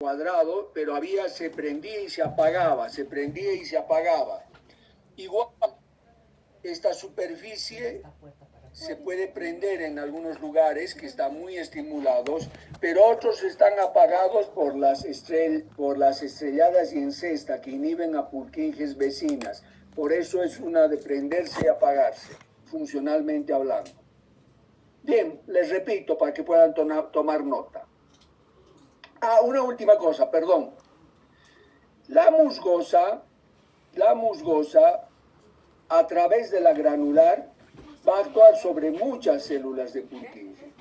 cuadrado, pero se prendía y se apagaba, se prendía y se apagaba. Igual, esta superficie se puede prender en algunos lugares que están muy estimulados, pero otros están apagados por las estrelladas y en cesta que inhiben a Purkinjes vecinas. Por eso es una de prenderse y apagarse, funcionalmente hablando. Bien, les repito para que puedan tomar nota. Una última cosa, perdón. La musgosa, a través de la granular, va a actuar sobre muchas células de Purkinje.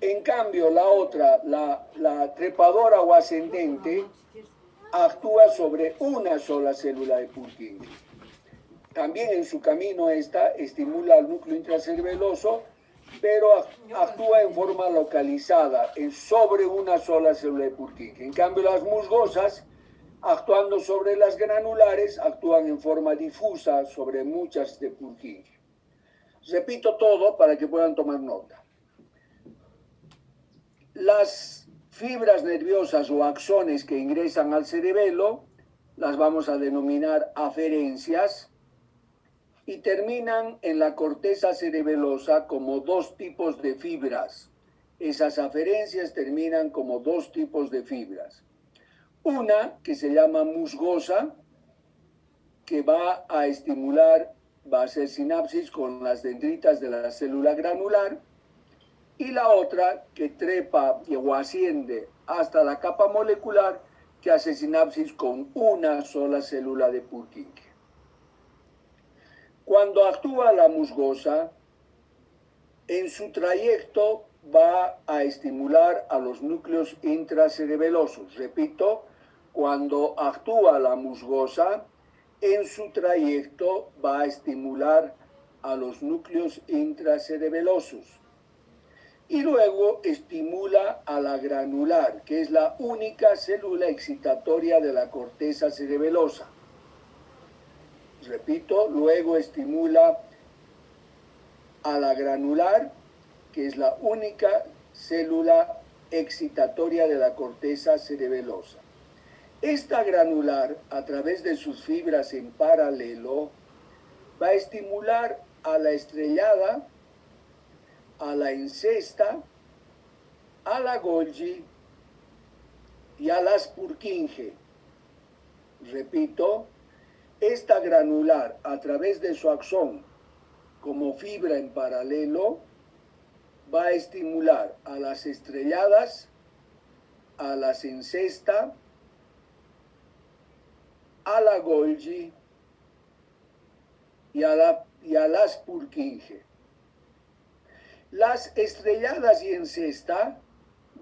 En cambio, la otra, la trepadora o ascendente, actúa sobre una sola célula de Purkinje. También en su camino esta estimula al núcleo intracerebeloso, pero actúa en forma localizada sobre una sola célula de Purkinje. En cambio, las musgosas, actuando sobre las granulares, actúan en forma difusa sobre muchas de Purkinje. Repito todo para que puedan tomar nota. Las fibras nerviosas o axones que ingresan al cerebelo las vamos a denominar aferencias y terminan en la corteza cerebelosa como dos tipos de fibras. Esas aferencias terminan como dos tipos de fibras. Una que se llama musgosa, que va a estimular, va a hacer sinapsis con las dendritas de la célula granular, y la otra que trepa o asciende hasta la capa molecular, que hace sinapsis con una sola célula de Purkinje. Cuando actúa la musgosa, en su trayecto va a estimular a los núcleos intracerebelosos. Repito, cuando actúa la musgosa, en su trayecto va a estimular a los núcleos intracerebelosos. Y luego estimula a la granular, que es la única célula excitatoria de la corteza cerebelosa. Repito, luego estimula a la granular, que es la única célula excitatoria de la corteza cerebelosa. Esta granular, a través de sus fibras en paralelo, va a estimular a la estrellada, a la encesta, a la Golgi y a las Purkinje. Repito, esta granular, a través de su axón como fibra en paralelo, va a estimular a las estrelladas, a las encesta, a la Golgi y a las Purkinje. Las estrelladas y encesta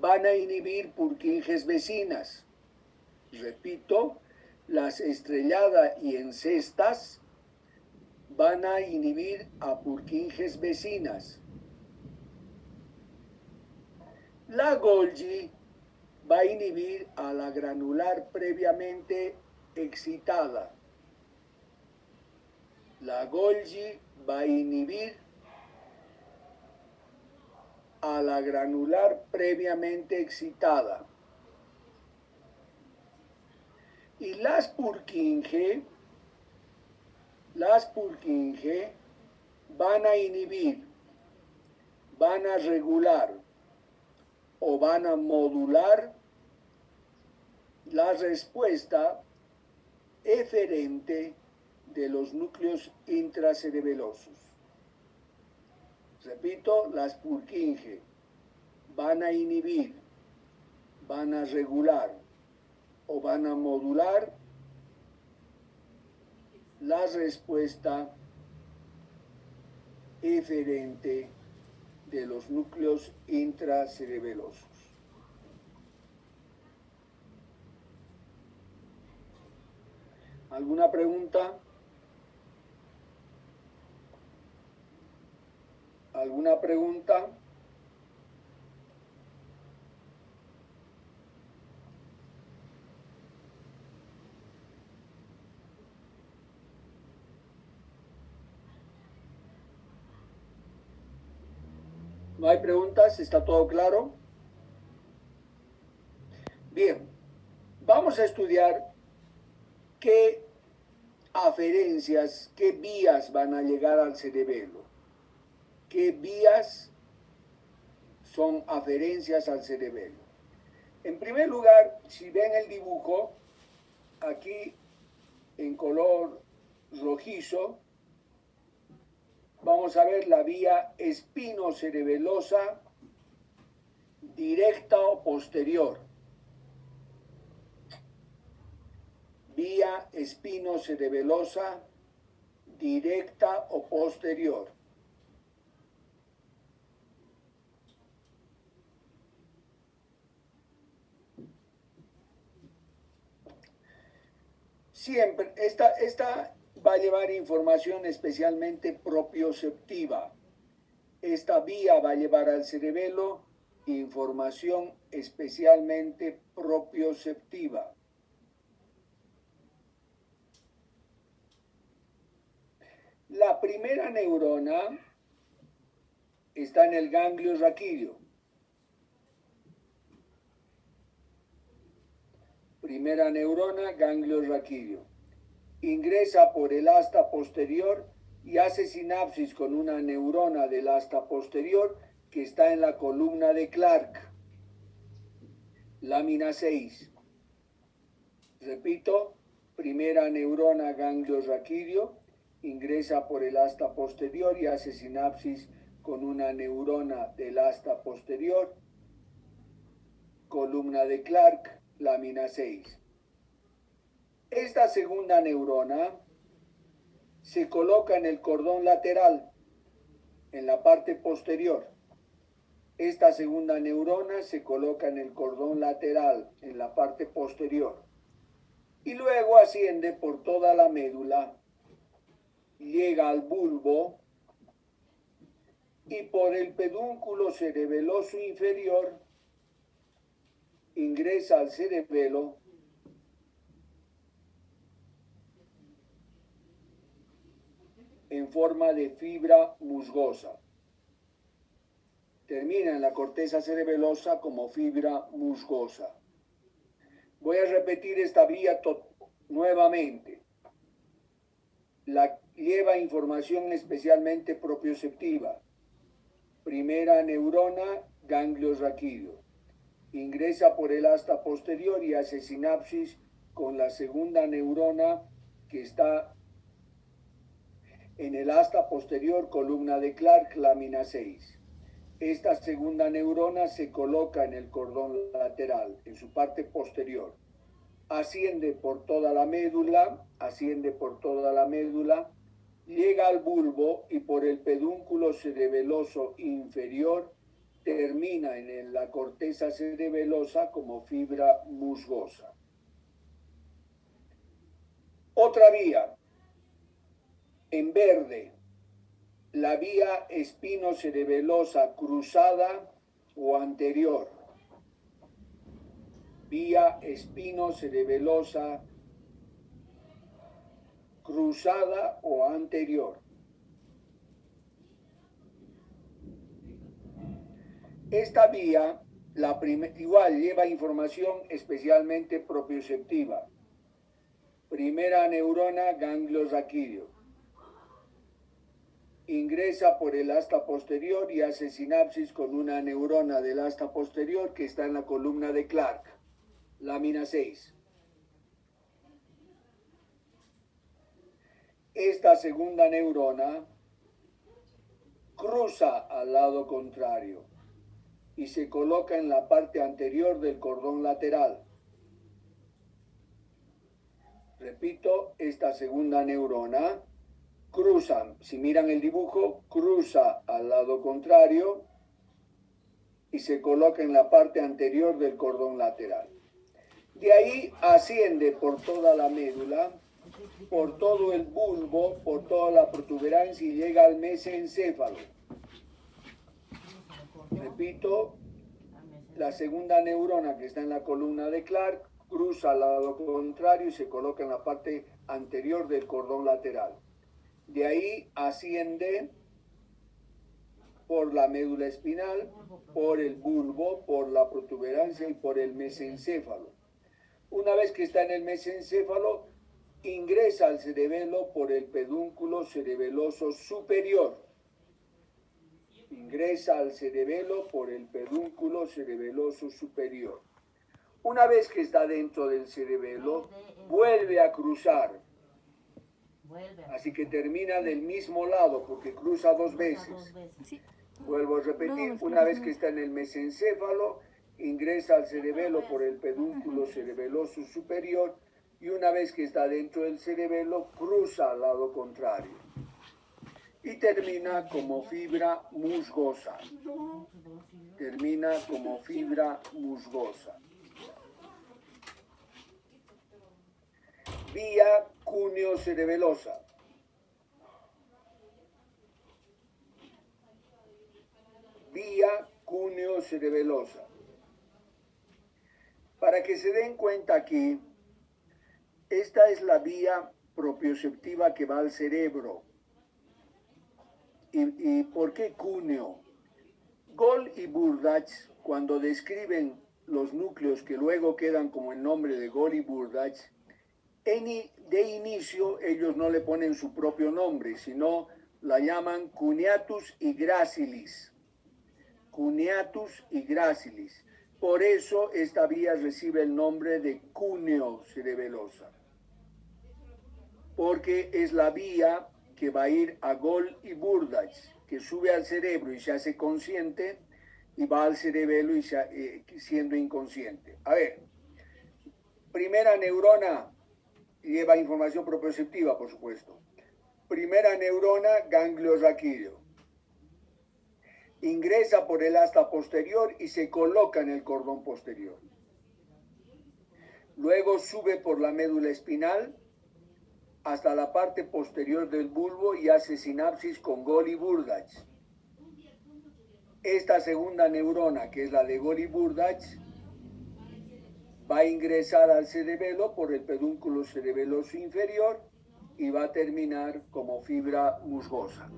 van a inhibir Purkinjes vecinas. Repito, las estrelladas y encestas van a inhibir a Purkinjes vecinas. La Golgi va a inhibir a la granular previamente excitada. La Golgi va a inhibir a la granular previamente excitada. Y las Purkinje van a inhibir, van a regular o van a modular la respuesta eferente de los núcleos intracerebelosos. Repito, las Purkinje van a inhibir, van a regular o van a modular la respuesta eferente de los núcleos intracerebelosos. ¿Alguna pregunta? ¿Alguna pregunta? ¿No hay preguntas? ¿Está todo claro? Bien, Vamos a estudiar qué aferencias, qué vías van a llegar al cerebelo. ¿Qué vías son aferencias al cerebelo? En primer lugar, si ven el dibujo, aquí en color rojizo, vamos a ver la vía espinocerebelosa directa o posterior. Vía espinocerebelosa directa o posterior. Siempre, esta va a llevar información especialmente propioceptiva. Esta vía va a llevar al cerebelo información especialmente propioceptiva. La primera neurona está en el ganglio raquídeo. Primera neurona, ganglio raquídeo. Ingresa por el asta posterior y hace sinapsis con una neurona del asta posterior que está en la columna de Clark. Lámina 6. Repito, primera neurona, ganglio raquídeo, ingresa por el asta posterior y hace sinapsis con una neurona del asta posterior, columna de Clark, lámina 6. Esta segunda neurona se coloca en el cordón lateral, en la parte posterior. Esta segunda neurona se coloca en el cordón lateral, en la parte posterior. Y luego asciende por toda la médula, llega al bulbo y por el pedúnculo cerebeloso inferior ingresa al cerebelo en forma de fibra musgosa. Termina en la corteza cerebelosa como fibra musgosa. Voy a repetir esta vía nuevamente. Lleva información especialmente propioceptiva. Primera neurona, ganglio raquídeo. Ingresa por el asta posterior y hace sinapsis con la segunda neurona que está en el asta posterior, columna de Clark, lámina 6. Esta segunda neurona se coloca en el cordón lateral, en su parte posterior. Asciende por toda la médula, llega al bulbo y por el pedúnculo cerebeloso inferior termina en la corteza cerebelosa como fibra musgosa. Otra vía, en verde, la vía espinocerebelosa cruzada o anterior. Vía espinocerebelosa cruzada o anterior. Esta vía, igual lleva información especialmente propioceptiva. Primera neurona, ganglio raquídeo. Ingresa por el asta posterior y hace sinapsis con una neurona del asta posterior que está en la columna de Clark, lámina 6. Esta segunda neurona cruza al lado contrario y se coloca en la parte anterior del cordón lateral. Repito, esta segunda neurona cruza, si miran el dibujo, cruza al lado contrario y se coloca en la parte anterior del cordón lateral. De ahí asciende por toda la médula, por todo el bulbo, por toda la protuberancia y llega al mesencéfalo. Repito, la segunda neurona que está en la columna de Clark cruza al lado contrario y se coloca en la parte anterior del cordón lateral. De ahí asciende por la médula espinal, por el bulbo, por la protuberancia y por el mesencéfalo. Una una vez que está en el mesencéfalo, ingresa al cerebelo por el pedúnculo cerebeloso superior. Ingresa al cerebelo por el pedúnculo cerebeloso superior. Una vez que está dentro del cerebelo, vuelve a cruzar. Así que termina del mismo lado porque cruza dos veces. Vuelvo a repetir, una vez que está en el mesencéfalo, ingresa al cerebelo por el pedúnculo cerebeloso superior y una vez que está dentro del cerebelo, cruza al lado contrario. Y termina como fibra musgosa. Termina como fibra musgosa. Vía cúneo-cerebelosa. Vía cúneo-cerebelosa. Para que se den cuenta aquí, esta es la vía propioceptiva que va al cerebro. ¿Y por qué cúneo? Gall y Burdach, cuando describen los núcleos que luego quedan como el nombre de Gall y Burdach, de inicio ellos no le ponen su propio nombre, sino la llaman cuneatus y gracilis. Cuneatus y gracilis. Por eso esta vía recibe el nombre de cúneo cerebelosa. Porque es la vía que va a ir a Gall y Burdach, que sube al cerebro y se hace consciente y va al cerebelo y siendo inconsciente. A ver, primera neurona lleva información propioceptiva, por supuesto. Primera neurona, ganglio raquídeo. Ingresa por el asta posterior y se coloca en el cordón posterior. Luego sube por la médula espinal hasta la parte posterior del bulbo y hace sinapsis con Gall y Burdach. Esta segunda neurona, que es la de Gall y Burdach, va a ingresar al cerebelo por el pedúnculo cerebeloso inferior y va a terminar como fibra musgosa.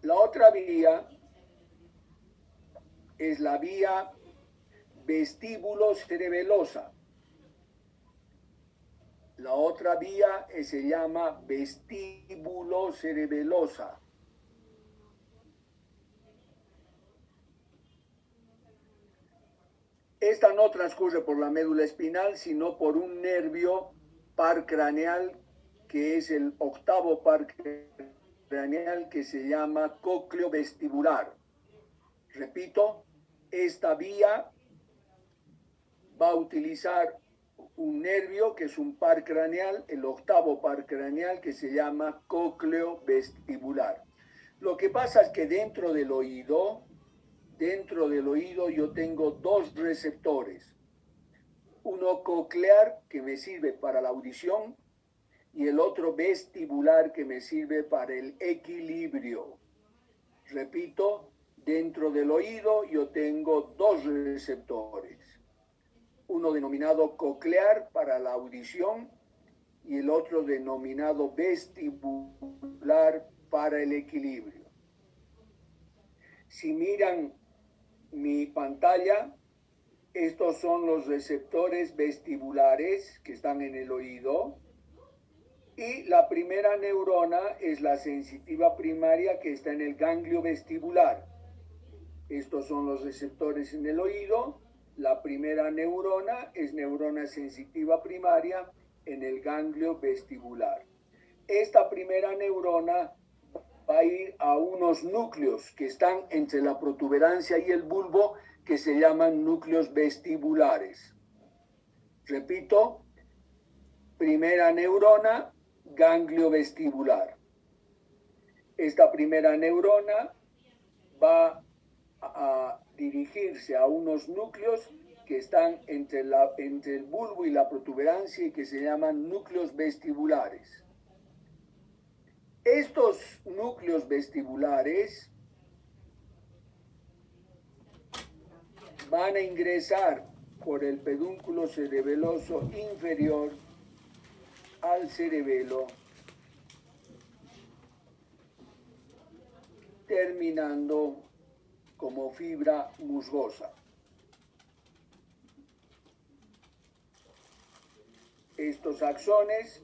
La otra vía es la vía vestíbulo-cerebelosa. La otra vía se llama vestíbulo-cerebelosa. Esta no transcurre por la médula espinal, sino por un nervio par craneal, que es el octavo par craneal, que se llama cócleo vestibular. Repito, esta vía va a utilizar un nervio que es un par craneal, el octavo par craneal, que se llama cócleo vestibular. Lo que pasa es que dentro del oído yo tengo dos receptores. Uno coclear, que me sirve para la audición, y el otro vestibular, que me sirve para el equilibrio. Repito, dentro del oído yo tengo dos receptores. Uno denominado coclear para la audición y el otro denominado vestibular para el equilibrio. Si miran mi pantalla, estos son los receptores vestibulares que están en el oído. Y la primera neurona es la sensitiva primaria que está en el ganglio vestibular. Estos son los receptores en el oído. La primera neurona es neurona sensitiva primaria en el ganglio vestibular. Esta primera neurona va a ir a unos núcleos que están entre la protuberancia y el bulbo, que se llaman núcleos vestibulares. Repito, primera neurona, ganglio vestibular. Esta primera neurona va a dirigirse a unos núcleos que están entre el bulbo y la protuberancia y que se llaman núcleos vestibulares. Estos núcleos vestibulares van a ingresar por el pedúnculo cerebeloso inferior al cerebelo terminando como fibra musgosa. Estos axones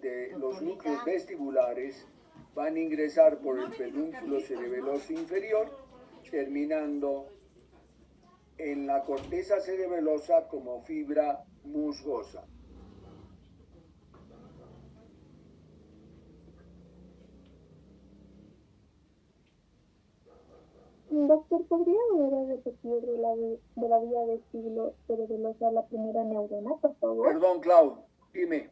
de los núcleos vestibulares van a ingresar por el pedúnculo cerebeloso inferior, terminando en la corteza cerebelosa como fibra musgosa. Doctor, ¿podría volver a repetir de la vía vestíbulo cerebelosa la primera neurona, por favor? Perdón, Clau, dime.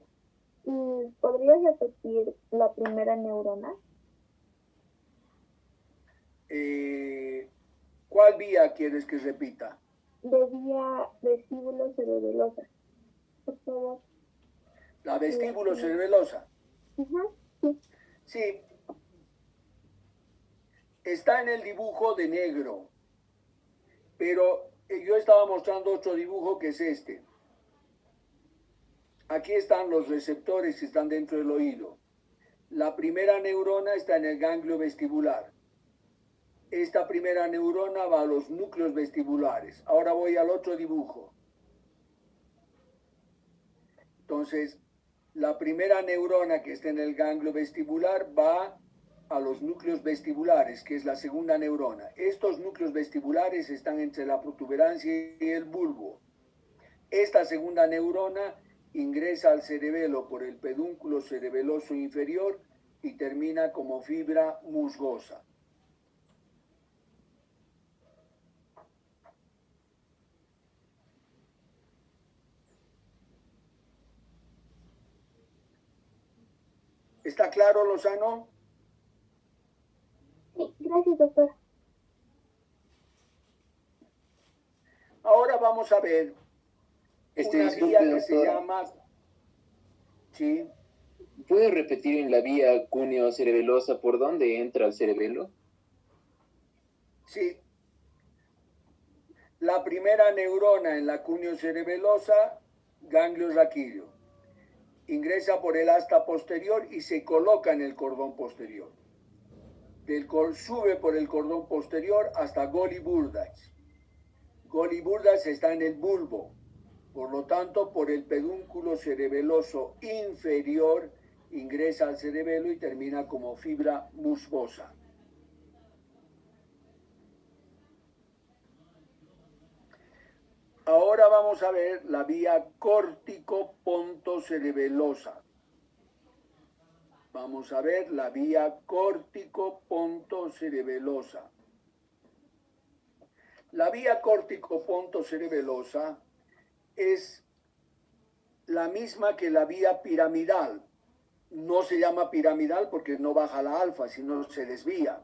¿Podrías repetir la primera neurona? ¿Cuál vía quieres que repita? De vía vestíbulo cerebelosa, por favor. La vestíbulo cerebelosa. Sí. Sí. Está en el dibujo de negro, pero yo estaba mostrando otro dibujo que es este. Aquí están los receptores que están dentro del oído. La primera neurona está en el ganglio vestibular. Esta primera neurona va a los núcleos vestibulares. Ahora voy al otro dibujo. Entonces, la primera neurona que está en el ganglio vestibular va a los núcleos vestibulares, que es la segunda neurona. Estos núcleos vestibulares están entre la protuberancia y el bulbo. Esta segunda neurona ingresa al cerebelo por el pedúnculo cerebeloso inferior y termina como fibra musgosa. ¿Está claro, Lozano? Sí, gracias, doctor. Ahora vamos a ver una vía que se doctor. llama... Sí. ¿Puede repetir en la vía cúneo-cerebelosa por dónde entra el cerebelo? Sí. La primera neurona en la cúneo cerebelosa, ganglio raquídeo. Ingresa por el asta posterior y se coloca en el cordón posterior. Sube por el cordón posterior hasta Golgi Burdach. Golgi Burdach está en el bulbo. Por lo tanto, por el pedúnculo cerebeloso inferior ingresa al cerebelo y termina como fibra musgosa. Ahora vamos a ver la vía córtico-pontocerebelosa. Vamos a ver la vía córtico-pontocerebelosa. La vía córtico-pontocerebelosa es la misma que la vía piramidal. No se llama piramidal porque no baja la alfa, sino se desvía.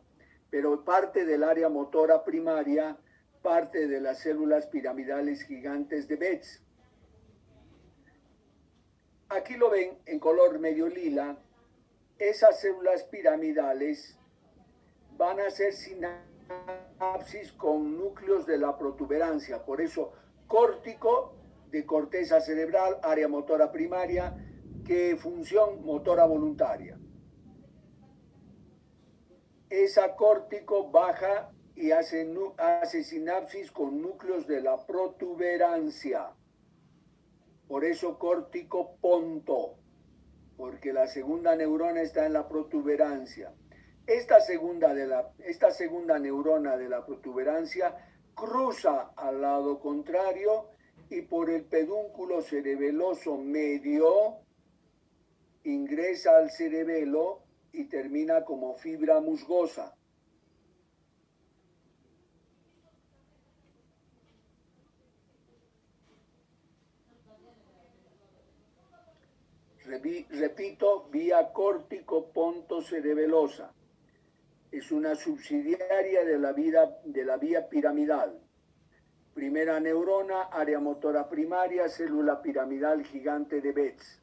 Pero parte del área motora primaria, parte de las células piramidales gigantes de Betz. Aquí lo ven en color medio lila. Esas células piramidales van a ser sinapsis con núcleos de la protuberancia. Por eso, córtico de corteza cerebral, área motora primaria, que función motora voluntaria. Esa córtico baja y hace sinapsis con núcleos de la protuberancia. Por eso córtico ponto, porque la segunda neurona está en la protuberancia. Esta segunda neurona de la protuberancia cruza al lado contrario y por el pedúnculo cerebeloso medio ingresa al cerebelo y termina como fibra musgosa. Repito, vía córtico-pontocerebelosa. Es una subsidiaria de la vía piramidal. Primera neurona, área motora primaria, célula piramidal gigante de Betz.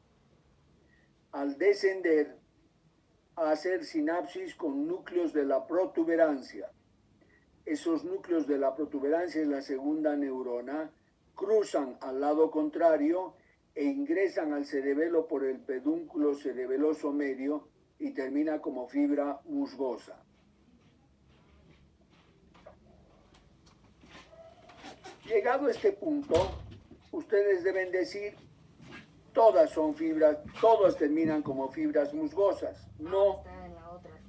Al descender, a hacer sinapsis con núcleos de la protuberancia. Esos núcleos de la protuberancia en la segunda neurona cruzan al lado contrario e ingresan al cerebelo por el pedúnculo cerebeloso medio y termina como fibra musgosa. Llegado a este punto, ustedes deben decir, todas son fibras, todas terminan como fibras musgosas. No,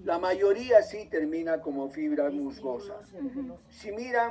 la mayoría sí termina como fibras musgosas. Si miran,